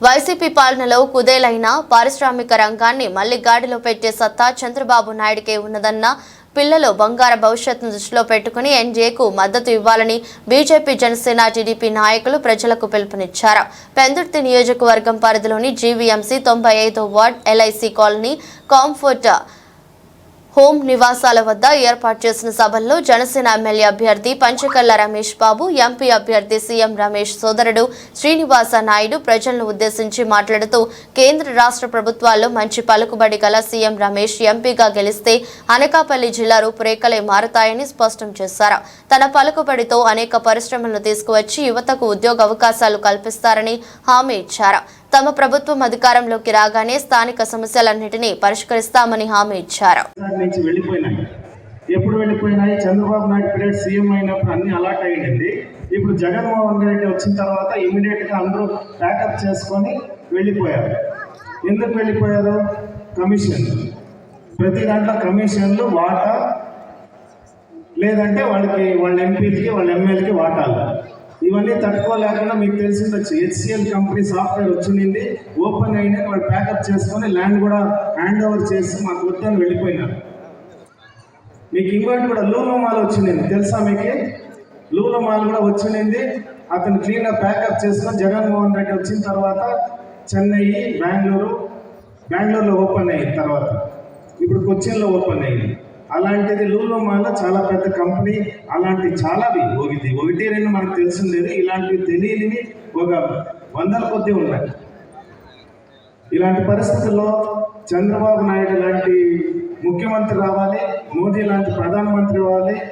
YCP పాలనలో కుదేలైన పారిశ్రామిక రంగాన్ని మళ్లీ గాడిలో పెట్టే సత్తా చంద్రబాబు నాయుడుకే ఉన్నదన్న పిల్లలు బంగారు భవిష్యత్తును దృష్టిలో పెట్టుకుని ఎన్డీఏకు మద్దతు ఇవ్వాలని బీజేపీ జనసేన టీడీపీ నాయకులు ప్రజలకు పిలుపునిచ్చారు. పెందుర్తి నియోజకవర్గం పరిధిలోని జీవీఎంసీ 95వ ward LIC colony comfort home నివాసాల వద్ద ఏర్పాటు చేసిన సభల్లో జనసేన ఎమ్మెల్యే అభ్యర్థి పంచకల్ల రమేష్ బాబు, ఎంపీ అభ్యర్థి సీఎం రమేష్ సోదరుడు శ్రీనివాస నాయుడు ప్రజలను ఉద్దేశించి మాట్లాడుతూ కేంద్ర రాష్ట్ర ప్రభుత్వాల్లో మంచి పలుకుబడి గల సీఎం రమేష్ ఎంపీగా గెలిస్తే అనకాపల్లి జిల్లా రూపురేఖలే మారుతాయని స్పష్టం చేశారు. తన పలుకుబడితో అనేక పరిశ్రమలను తీసుకువచ్చి యువతకు ఉద్యోగ అవకాశాలు కల్పిస్తారని హామీ ఇచ్చారు. తమ ప్రభుత్వం అధికారంలోకి రాగానే స్థానిక సమస్యలన్నింటినీ పరిష్కరిస్తామని హామీ ఇచ్చారు. ఎప్పుడు వెళ్ళిపోయినాయి? చంద్రబాబు నాయుడు పీరియడ్ సీఎం అయినప్పుడు అన్ని అలాట్ అయ్యింది. ఇప్పుడు జగన్మోహన్ రెడ్డి వచ్చిన తర్వాత ఇమీడియట్గా అందరూ ప్యాకప్ చేసుకొని వెళ్ళిపోయారు. ఎందుకు వెళ్ళిపోయారు? కమిషన్, ప్రతి దాంట్లో కమిషన్లు, వాటా, లేదంటే వాళ్ళ ఎంపీలకి వాళ్ళ ఎమ్మెల్యేకి వాటాలు. ఇవన్నీ తట్టుకోలేకుండా మీకు తెలిసిందొచ్చు, హెచ్సిఎల్ కంపెనీ సాఫ్ట్వేర్ వచ్చింది, ఓపెన్ అయినా వాళ్ళు ప్యాకప్ చేసుకొని ల్యాండ్ కూడా హ్యాండ్ ఓవర్ చేసి మాకు వద్దని వెళ్ళిపోయినారు. మీకు ఇంకోటి కూడా లూలో మాల్ వచ్చింది, తెలుసా మీకు? లూలో మాల్ కూడా వచ్చింది. అతను క్లీన్గా ప్యాకప్ చేసుకొని జగన్మోహన్ రెడ్డి వచ్చిన తర్వాత చెన్నై, బెంగళూరులో ఓపెన్ అయిన తర్వాత ఇప్పుడు కొచ్చిన్లో ఓపెన్ అయింది. అలాంటిది లూలో మాల్లో చాలా పెద్ద కంపెనీ. అలాంటివి చాలావి, ఒకటి రెండు మనకు తెలిసిందేది, ఇలాంటివి తెలియనివి ఒక వందల కొద్దీ ఉన్నాయి. ఇలాంటి పరిస్థితుల్లో చంద్రబాబు నాయుడు లాంటి ముఖ్యమంత్రి రావాలి, మోదీ లాంటి ప్రధానమంత్రి రావాలి.